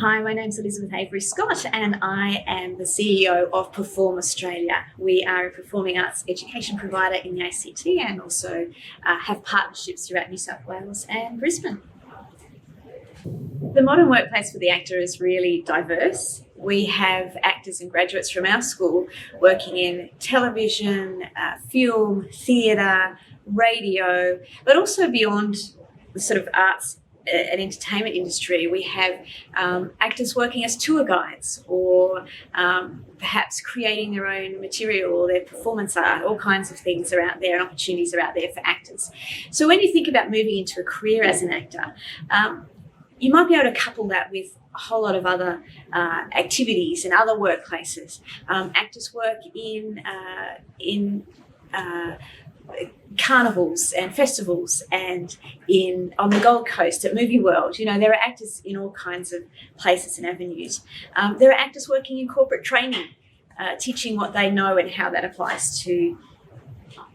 Hi, my name's Elizabeth Avery Scott and I am the CEO of Perform Australia. We are a performing arts education provider in the ACT and also have partnerships throughout New South Wales and Brisbane. The modern workplace for the actor is really diverse. We have actors and graduates from our school working in television, film, theatre, radio, but also beyond the sort of arts and entertainment industry. We have actors working as tour guides or perhaps creating their own material or their performance art. All kinds of things are out there and opportunities are out there for actors. So when you think about moving into a career as an actor, you might be able to couple that with a whole lot of other activities and other workplaces. Actors work in carnivals and festivals and on the Gold Coast at Movie World. You know, there are actors in all kinds of places and avenues. There are actors working in corporate training, teaching what they know and how that applies to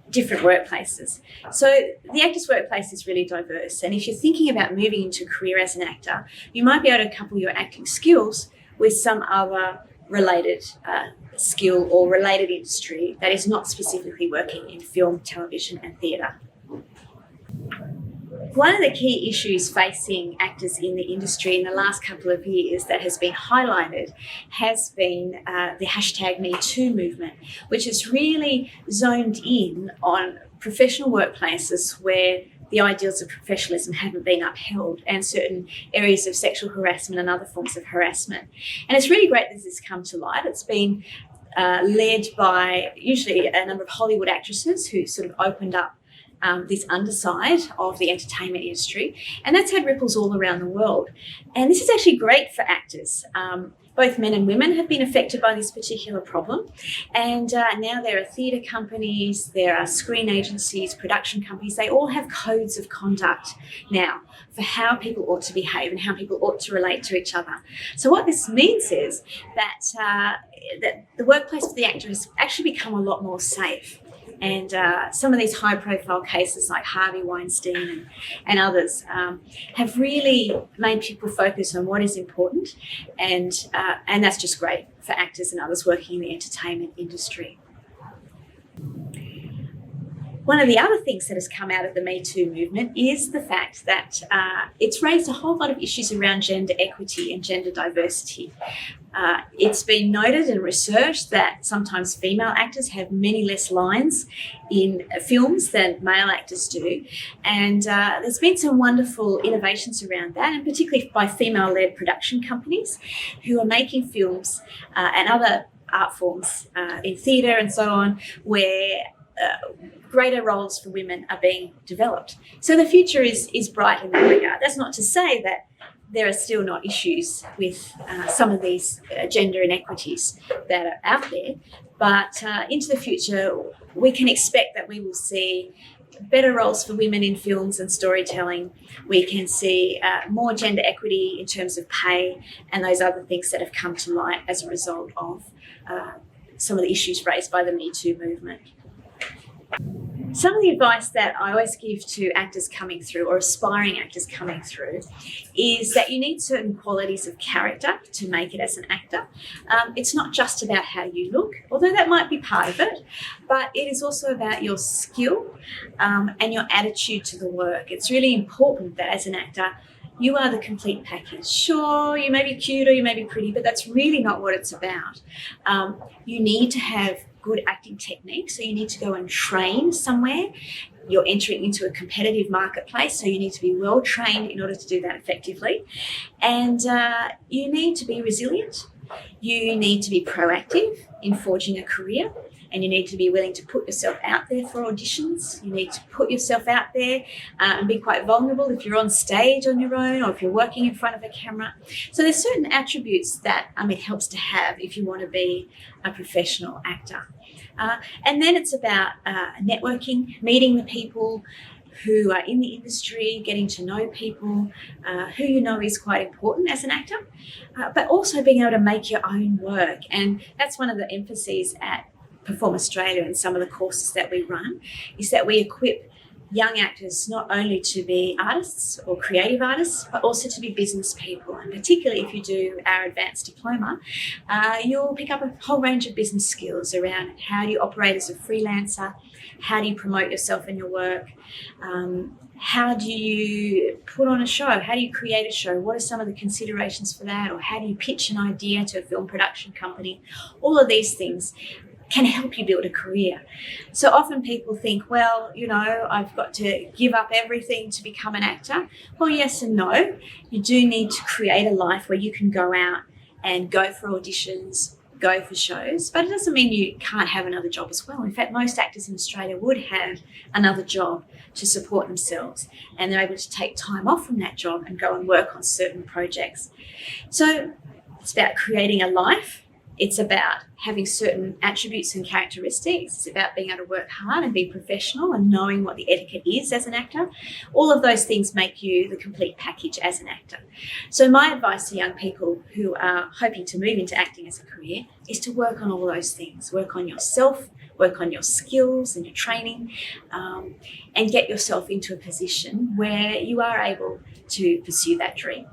different workplaces. So the actor's workplace is really diverse. And if you're thinking about moving into a career as an actor, you might be able to couple your acting skills with some other related skill or related industry that is not specifically working in film, television and theatre. One of the key issues facing actors in the industry in the last couple of years that has been highlighted has been the hashtag #MeToo movement, which has really zoned in on professional workplaces where the ideals of professionalism haven't been upheld and certain areas of sexual harassment and other forms of harassment. And it's really great that this has come to light. It's been led by usually a number of Hollywood actresses who sort of opened up this underside of the entertainment industry, and that's had ripples all around the world. And this is actually great for actors. Both men and women have been affected by this particular problem, and now there are theatre companies, there are screen agencies, production companies. They all have codes of conduct now for how people ought to behave and how people ought to relate to each other. So what this means is that the workplace for the actor has actually become a lot more safe. And some of these high-profile cases like Harvey Weinstein and others have really made people focus on what is important, and that's just great for actors and others working in the entertainment industry. One of the other things that has come out of the Me Too movement is the fact that it's raised a whole lot of issues around gender equity and gender diversity. It's been noted and researched that sometimes female actors have many less lines in films than male actors do. And there's been some wonderful innovations around that, and particularly by female-led production companies who are making films and other art forms in theatre and so on, where greater roles for women are being developed. So the future is bright in that regard. That's not to say that there are still not issues with some of these gender inequities that are out there, but into the future we can expect that we will see better roles for women in films and storytelling. We can see more gender equity in terms of pay and those other things that have come to light as a result of some of the issues raised by the Me Too movement. Some of the advice that I always give to actors coming through or aspiring actors coming through is that you need certain qualities of character to make it as an actor. It's not just about how you look, although that might be part of it, but it is also about your skill and your attitude to the work. It's really important that as an actor, you are the complete package. Sure, you may be cute or you may be pretty, but that's really not what it's about. You need to have good acting technique, so you need to go and train somewhere. You're entering into a competitive marketplace, so you need to be well trained in order to do that effectively. And you need to be resilient. You need to be proactive in forging a career, and you need to be willing to put yourself out there for auditions. You need to put yourself out there and be quite vulnerable if you're on stage on your own or if you're working in front of a camera. So there's certain attributes that it helps to have if you want to be a professional actor. And then it's about networking, meeting the people who are in the industry, getting to know people who you know is quite important as an actor, but also being able to make your own work. And that's one of the emphases at Perform Australia and some of the courses that we run, is that we equip young actors not only to be artists or creative artists, but also to be business people. And particularly if you do our advanced diploma, you'll pick up a whole range of business skills around how do you operate as a freelancer, how do you promote yourself and your work, how do you put on a show, how do you create a show, what are some of the considerations for that, or how do you pitch an idea to a film production company. All of these things can help you build a career. So often people think, well, I've got to give up everything to become an actor. Well, yes and no. You do need to create a life where you can go out and go for auditions, go for shows, but it doesn't mean you can't have another job as well. In fact, most actors in Australia would have another job to support themselves, and they're able to take time off from that job and go and work on certain projects. So it's about creating a life. It's about having certain attributes and characteristics. It's about being able to work hard and be professional and knowing what the etiquette is as an actor. All of those things make you the complete package as an actor. So my advice to young people who are hoping to move into acting as a career is to work on all those things. Work on yourself, work on your skills and your training, and get yourself into a position where you are able to pursue that dream.